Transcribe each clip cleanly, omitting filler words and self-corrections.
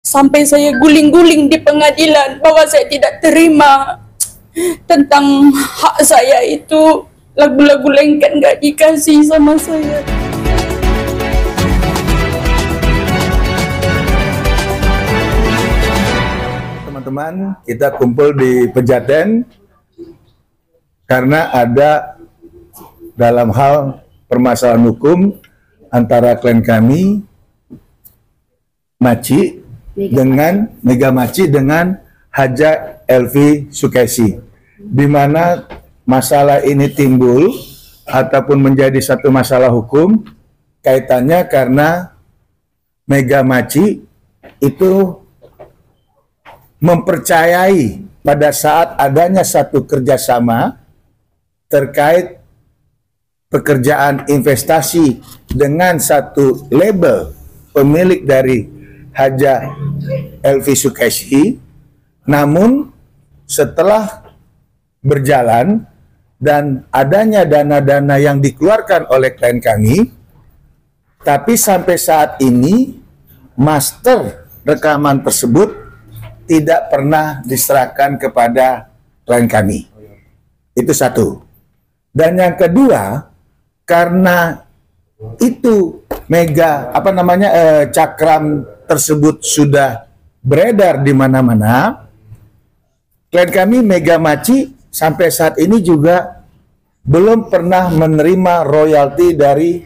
Sampai saya guling-guling di pengadilan bahwa saya tidak terima tentang hak saya itu, lagu-lagu lengket nggak dikasih sama saya. Teman-teman, kita kumpul di Pejaten karena ada dalam hal permasalahan hukum antara klien kami Mega Maci dengan Haja Elvi Sukesi, di mana masalah ini timbul ataupun menjadi satu masalah hukum kaitannya karena Mega Maci itu mempercayai pada saat adanya satu kerjasama terkait pekerjaan investasi dengan satu label pemilik dari Haja Elvi Sukesi. Namun setelah berjalan dan adanya dana-dana yang dikeluarkan oleh klien kami, tapi sampai saat ini master rekaman tersebut tidak pernah diserahkan kepada klien kami. Itu satu. Dan yang kedua, karena itu cakram tersebut sudah beredar di mana-mana, klien kami Mega Maci sampai saat ini juga belum pernah menerima royalti dari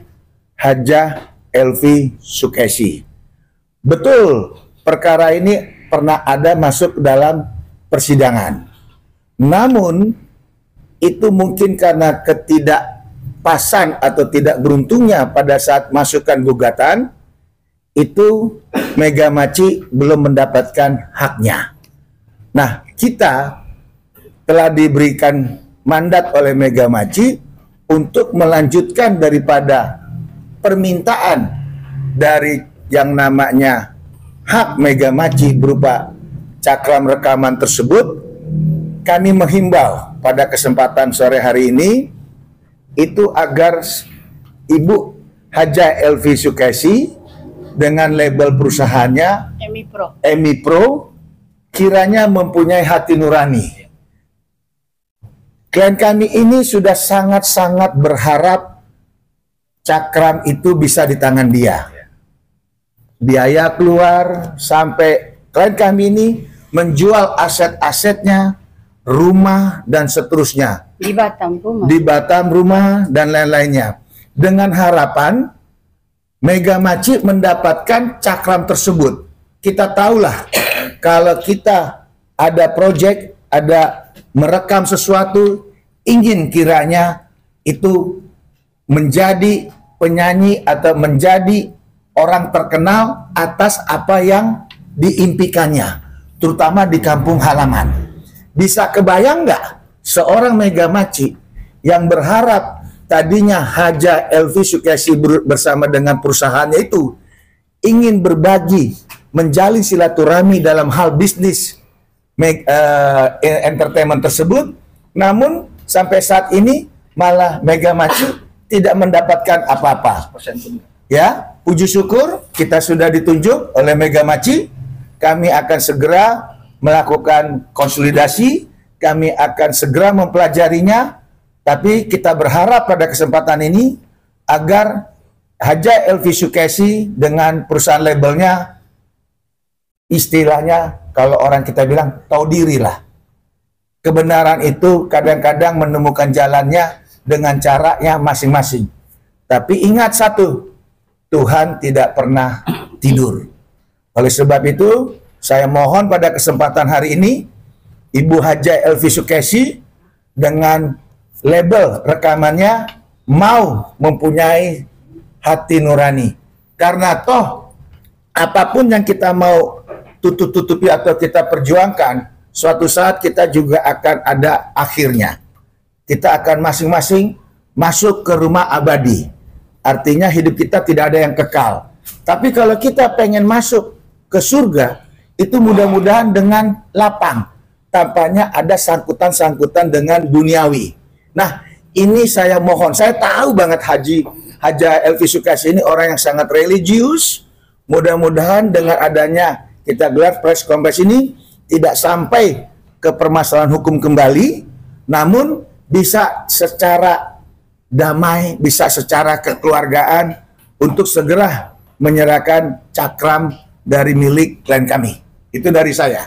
Haja Elvi Sukesi. Betul, perkara ini pernah ada masuk dalam persidangan. Namun itu mungkin karena ketidakpasan atau tidak beruntungnya pada saat masukkan gugatan, itu Mega Maci belum mendapatkan haknya. Nah, kita telah diberikan mandat oleh Mega Maci untuk melanjutkan daripada permintaan dari yang namanya hak Mega Maci berupa cakram rekaman tersebut. Kami menghimbau pada kesempatan sore hari ini itu agar Ibu Haja Elvi Sukesi dengan label perusahaannya Emi Pro kiranya mempunyai hati nurani. Klien kami ini sudah sangat-sangat berharap cakram itu bisa di tangan dia. Biaya keluar sampai klien kami ini menjual aset-asetnya, rumah dan seterusnya. Di Batam rumah dan lain-lainnya. Dengan harapan Mega Maci mendapatkan cakram tersebut. Kita tahulah kalau kita ada proyek, ada merekam sesuatu, ingin kiranya itu menjadi penyanyi atau menjadi orang terkenal atas apa yang diimpikannya, terutama di kampung halaman. Bisa kebayang nggak seorang Mega Maci yang berharap tadinya Haja Elvi Sukesi bersama dengan perusahaannya itu ingin berbagi, menjalin silaturahmi dalam hal bisnis entertainment tersebut, namun sampai saat ini malah Mega Maci tidak mendapatkan apa-apa. Ya, puji syukur kita sudah ditunjuk oleh Mega Maci. Kami akan segera melakukan konsolidasi, kami akan segera mempelajarinya, tapi kita berharap pada kesempatan ini agar Haja Elvi Sukesi dengan perusahaan labelnya, istilahnya kalau orang kita bilang tahu diri lah. Kebenaran itu kadang-kadang menemukan jalannya dengan caranya masing-masing. Tapi ingat satu, Tuhan tidak pernah tidur. Oleh sebab itu, saya mohon pada kesempatan hari ini, Ibu Haja Elvi Sukesi dengan label rekamannya mau mempunyai hati nurani. Karena toh, apapun yang kita mau tutup-tutupi atau kita perjuangkan, suatu saat kita juga akan ada akhirnya. Kita akan masing-masing masuk ke rumah abadi. Artinya hidup kita tidak ada yang kekal. Tapi kalau kita pengen masuk ke surga, itu mudah-mudahan dengan lapang. Tampaknya ada sangkutan-sangkutan dengan duniawi. Nah, ini saya mohon, saya tahu banget Haja Elvi Sukesi ini orang yang sangat religius. Mudah-mudahan dengan adanya kita gelar press conference ini tidak sampai ke permasalahan hukum kembali, namun bisa secara damai, bisa secara kekeluargaan untuk segera menyerahkan cakram dari milik klien kami. Itu dari saya.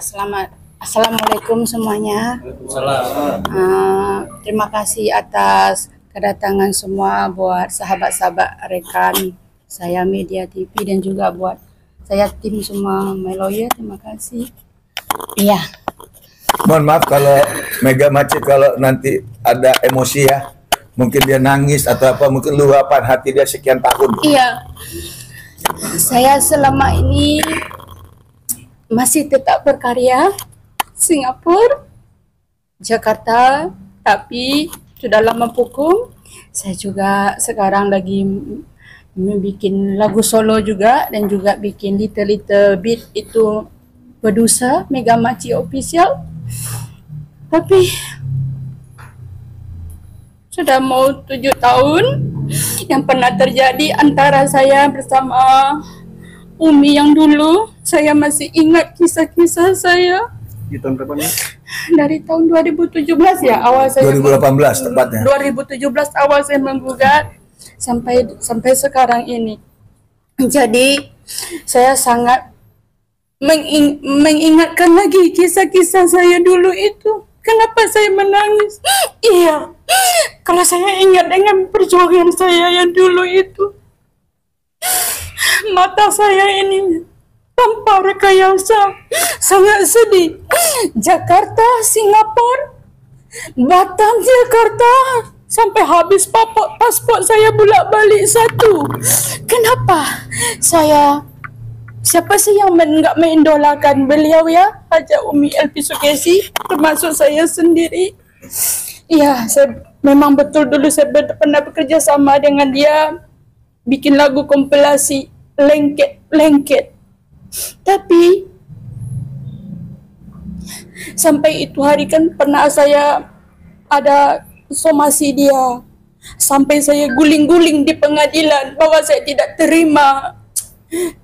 Assalamualaikum semuanya. Terima kasih atas kedatangan semua buat sahabat-sahabat rekan saya Media TV dan juga buat saya tim semua My Lawyer. Terima kasih. Iya. Mohon maaf kalau Mega Maci kalau nanti ada emosi ya. Mungkin dia nangis atau apa, mungkin luapan hati dia sekian tahun. Iya. Saya selama ini masih tetap berkarya Singapura, Jakarta, tapi sudah lama vakum. Saya juga sekarang lagi bikin lagu solo juga dan juga bikin little bit itu produser Mega Maci Official. Tapi sudah mau 7 tahun yang pernah terjadi antara saya bersama Umi yang dulu. Saya masih ingat kisah-kisah saya. Di tahun berapa nih? Dari tahun 2017 ya awal saya 2018 tepatnya. 2017 awal saya menggugat sampai sekarang ini. Jadi saya sangat mengingatkan lagi kisah-kisah saya dulu itu. Kenapa saya menangis? Iya, kalau saya ingat dengan perjuangan saya yang dulu itu, mata saya ini tanpa rekayasa, sangat sedih. Jakarta, Singapura, Batam, Jakarta, sampai habis paspor saya bolak-balik satu. Kenapa? Siapa sih yang nggak mengidolakan beliau ya? Haja Umi Elvi Sukesi, termasuk saya sendiri. Iya, saya memang betul dulu saya pernah bekerja sama dengan dia, bikin lagu kompilasi lengket. Tapi sampai itu hari kan pernah saya ada somasi dia, sampai saya guling-guling di pengadilan bahwa saya tidak terima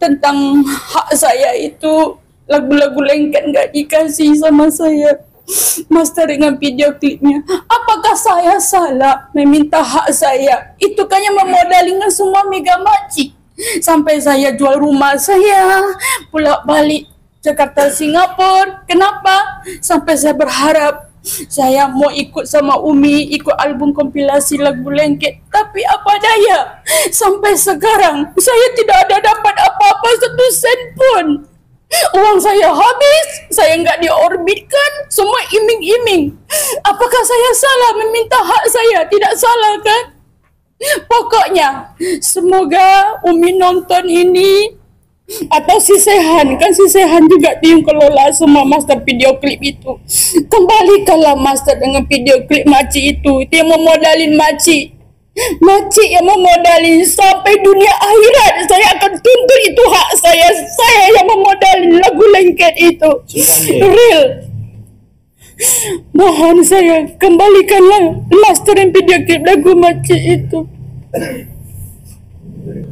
tentang hak saya itu, lagu-lagu lengket nggak dikasih sama saya, master dengan video klipnya. Apakah saya salah meminta hak saya? Itu kan yang memodalkan semua Mega Maci. Sampai saya jual rumah saya, pulang balik Jakarta Singapura. Kenapa? Sampai saya berharap saya mau ikut sama Umi, ikut album kompilasi lagu lengket. Tapi apa daya, sampai sekarang saya tidak ada dapat apa-apa 1 sen pun. Uang saya habis, saya nggak diorbitkan, semua iming-iming. Apakah saya salah meminta hak saya? Tidak salah kan? Pokoknya semoga Umi nonton ini, atau si Sehan, kan si Sehan juga yang kelola semua master video klip itu. Kembalikanlah master dengan video klip Maci itu yang memodalin Maci yang memodalin sampai dunia akhirat. Saya akan tuntut itu hak saya yang memodalin lagu lengket itu. Real. Mohon saya kembalikanlah master dan video klip lagu Maci itu.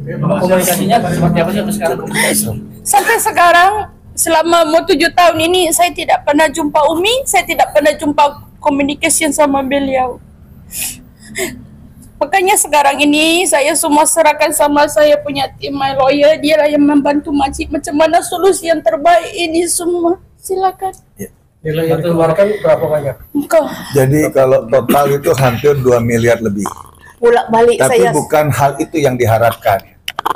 Komunikasinya seperti apa sih sekarang? Sampai sekarang selama mau 7 tahun ini saya tidak pernah jumpa Umi, saya tidak pernah jumpa communication sama beliau. Makanya sekarang ini saya semua serahkan sama saya punya tim My Lawyer, dia lah yang membantu Maci macam mana solusi yang terbaik ini semua. Silakan. Nilai yang dikeluarkan berapa banyak? Jadi kalau total itu hampir 2 miliar lebih. Bolak-balik Tapi saya. bukan hal itu yang diharapkan.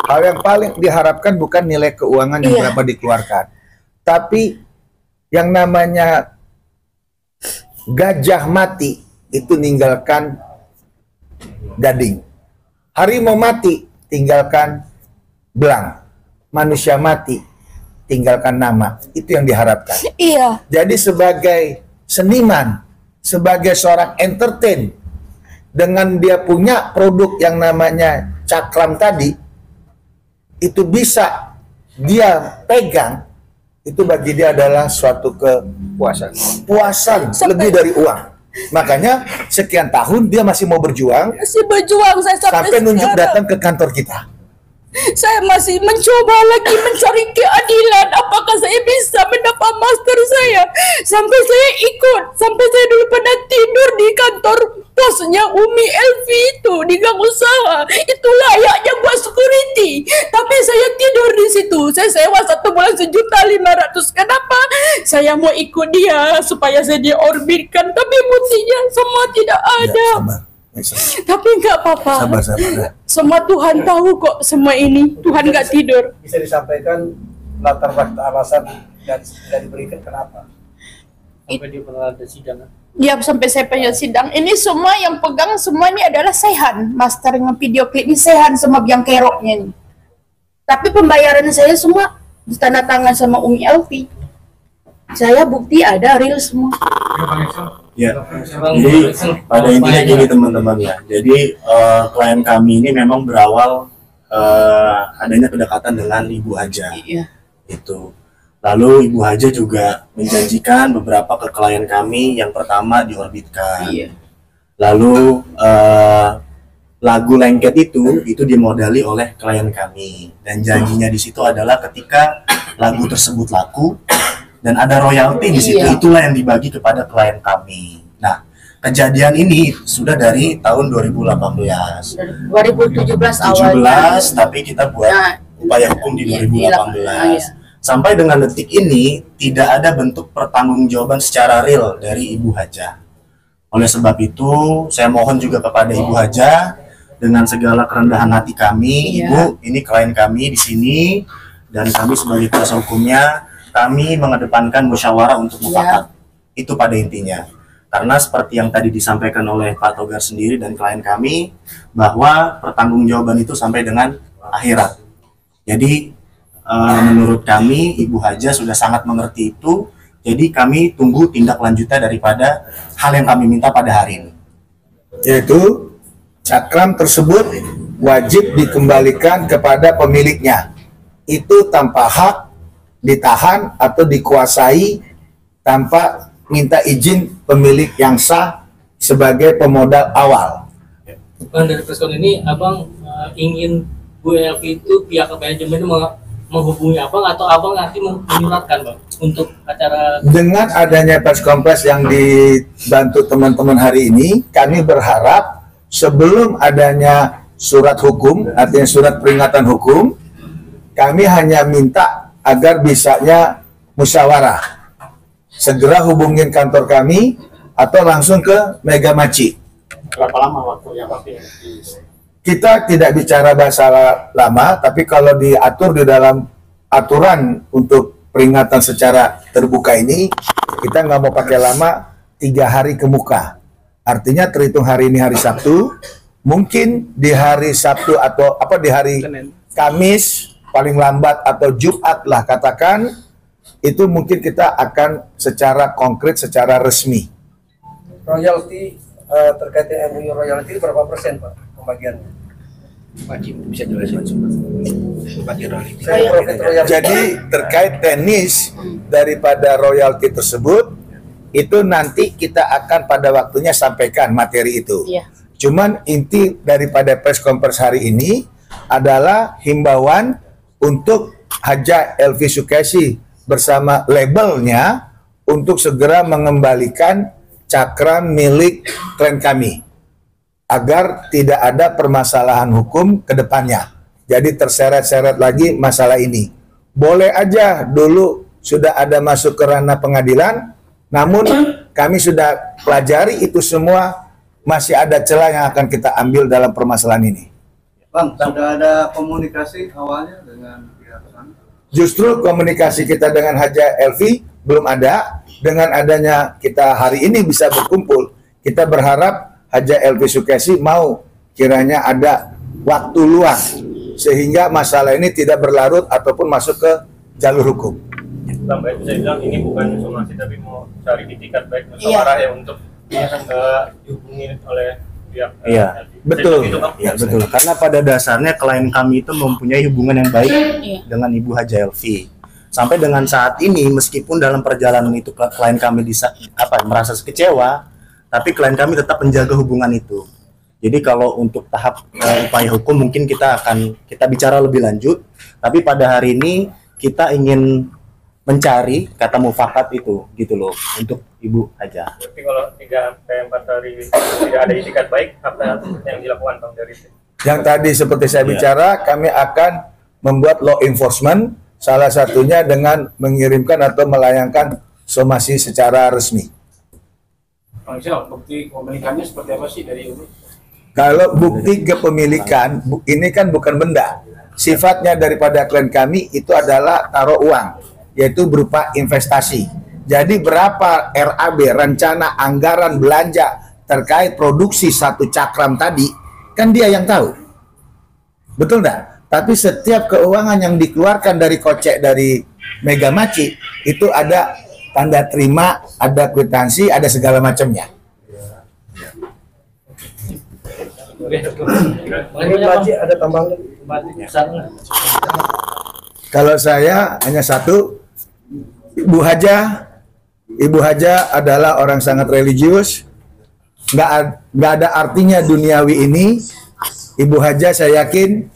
Hal yang paling diharapkan bukan nilai keuangan yang berapa dikeluarkan, tapi yang namanya gajah mati itu ninggalkan gading, harimau mati tinggalkan belang, manusia mati tinggalkan nama. Itu yang diharapkan. Iya. Jadi sebagai seniman, sebagai seorang entertain, dengan dia punya produk yang namanya cakram tadi, itu bisa dia pegang, itu bagi dia adalah suatu kepuasan lebih dari uang. Makanya sekian tahun dia masih mau berjuang, Masih berjuang saya sampai nunjuk datang ke kantor kita. Saya masih mencoba lagi mencari keadilan. Apakah saya bisa mendapat master saya? Sampai saya ikut, sampai saya dulu pernah tidur di kantor bosnya Umi Elvi itu di gang usaha. Itu layaknya buat security. Tapi saya tidur di situ. Saya sewa 1 bulan 1.500.000. Kenapa? Saya mau ikut dia supaya saya diorbitkan. Tapi buktinya semua tidak ada. Tapi nggak apa-apa. Sabar. Semua Tuhan tahu kok semua ini. Tuhan nggak tidur. Bisa disampaikan latar belakang alasan dan tidak diberikan kenapa? Sampai dia pernah ada sidang. Ya sampai saya punya sidang. Ini semua yang pegang semua ini adalah Sehan. Master dengan video klip ini Sehan sama biang keroknya ini. Tapi pembayaran saya semua ditandatangan sama Umi Elvi. Saya bukti ada real semua. Ya, jadi pada intinya gini teman-teman ya. Jadi klien kami ini memang berawal adanya kedekatan dengan Ibu Haja. Iya. Itu. Lalu Ibu Haja juga menjanjikan beberapa ke klien kami. Yang pertama diorbitkan. Iya. Lalu lagu Lengket itu dimodali oleh klien kami. Dan janjinya di situ adalah ketika lagu tersebut laku dan ada royalti di situ, Iya. itulah yang dibagi kepada klien kami. Nah, kejadian ini sudah dari tahun 2018. 2017 17, tapi kita buat Nah, upaya hukum di iya, 2018. iya. Sampai dengan detik ini tidak ada bentuk pertanggungjawaban secara real dari Ibu Haja. Oleh sebab itu, saya mohon juga kepada Ibu Haja dengan segala kerendahan hati kami, Iya. Ibu, ini klien kami di sini dan kami sebagai kuasa hukumnya, kami mengedepankan musyawarah untuk mufakat. Itu pada intinya. Karena seperti yang tadi disampaikan oleh Pak Togar sendiri dan klien kami, bahwa pertanggungjawaban itu sampai dengan akhirat. Jadi menurut kami Ibu Haja sudah sangat mengerti itu. Jadi kami tunggu tindak lanjutnya daripada hal yang kami minta pada hari ini. Yaitu cakram tersebut wajib dikembalikan kepada pemiliknya. Itu tanpa hak ditahan atau dikuasai tanpa minta izin pemilik yang sah sebagai pemodal awal. Bang, dari preskon ini abang ingin Bu Elvi itu pihak manajemen menghubungi abang atau abang nanti menyuratkan bang untuk acara? Dengan adanya press conference yang dibantu teman-teman hari ini, kami berharap sebelum adanya surat hukum, artinya surat peringatan hukum, kami hanya minta agar bisanya musyawarah. Segera hubungin kantor kami atau langsung ke Mega Maci. Berapa lama waktu yang pasti? Kita tidak bicara bahasa lama, tapi kalau diatur di dalam aturan untuk peringatan secara terbuka ini, kita nggak mau pakai lama, 3 hari ke muka. Artinya terhitung hari ini hari Sabtu, mungkin di hari Sabtu atau di hari Kamis, paling lambat atau Jumat lah katakan, itu mungkin kita akan secara konkret, secara resmi. Royalti terkait MOU royalti berapa persen Pak pembagiannya? Bisa jelasin bagian royalti. Profit royalti. Jadi terkait teknis daripada royalti tersebut, itu nanti kita akan pada waktunya sampaikan materi itu. Iya. Cuman inti daripada press conference hari ini adalah himbauan untuk Haja Elvi Sukesi bersama labelnya untuk segera mengembalikan cakram milik klien kami agar tidak ada permasalahan hukum ke depannya. Jadi terseret-seret lagi masalah ini. Boleh aja dulu sudah ada masuk ke ranah pengadilan, namun kami sudah pelajari itu semua, masih ada celah yang akan kita ambil dalam permasalahan ini. Bang, sudah ada komunikasi awalnya dengan pihak sana? Justru komunikasi kita dengan Haja Elvi belum ada. Dengan adanya kita hari ini bisa berkumpul, kita berharap Haja Elvi Sukesi mau kiranya ada waktu luang sehingga masalah ini tidak berlarut ataupun masuk ke jalur hukum. Bang, baik, saya bilang ini bukan somasi tapi mau cari itikat baik musyawarah ya untuk dihubungi oleh pihak. Iya, Betul. Gitu, Bang. Ya betul. Karena pada dasarnya klien kami itu mempunyai hubungan yang baik dengan Ibu Haja Elvi. Sampai dengan saat ini, meskipun dalam perjalanan itu klien kami merasa kecewa, tapi klien kami tetap menjaga hubungan itu. Jadi kalau untuk tahap upaya hukum mungkin kita bicara lebih lanjut. Tapi pada hari ini kita ingin mencari kata mufakat itu gitu loh untuk Ibu Haja. Tapi kalau 3-4 hari tidak ada itikat baik, apa yang dilakukan Bang dari itu? Yang tadi seperti saya bicara, kami akan membuat law enforcement, salah satunya dengan mengirimkan atau melayangkan somasi secara resmi. Bang Ical, bukti kepemilikannya seperti apa sih dari Ibu? Kalau bukti kepemilikan, ini kan bukan benda. Sifatnya daripada klien kami itu adalah taruh uang, yaitu berupa investasi. Jadi berapa RAB, rencana anggaran belanja terkait produksi satu cakram tadi, kan dia yang tahu. Betul enggak? Tapi setiap keuangan yang dikeluarkan dari kocek dari Mega Maci, itu ada tanda terima, ada kwitansi, ada segala macamnya. Ada tambahan? Kalau saya hanya satu, Ibu Haja adalah orang sangat religius, nggak ada artinya duniawi ini. Ibu Haja saya yakin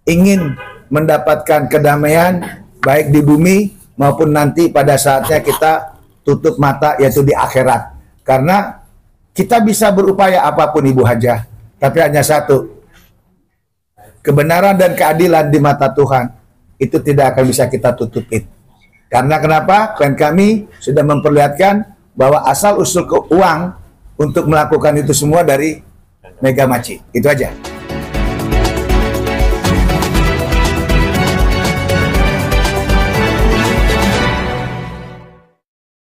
ingin mendapatkan kedamaian baik di bumi maupun nanti pada saatnya kita tutup mata, yaitu di akhirat. Karena kita bisa berupaya apapun Ibu Haja, tapi hanya satu, kebenaran dan keadilan di mata Tuhan itu tidak akan bisa kita tutupin. Karena kenapa? Klien kami sudah memperlihatkan bahwa asal usul uang untuk melakukan itu semua dari Mega Maci. Itu aja.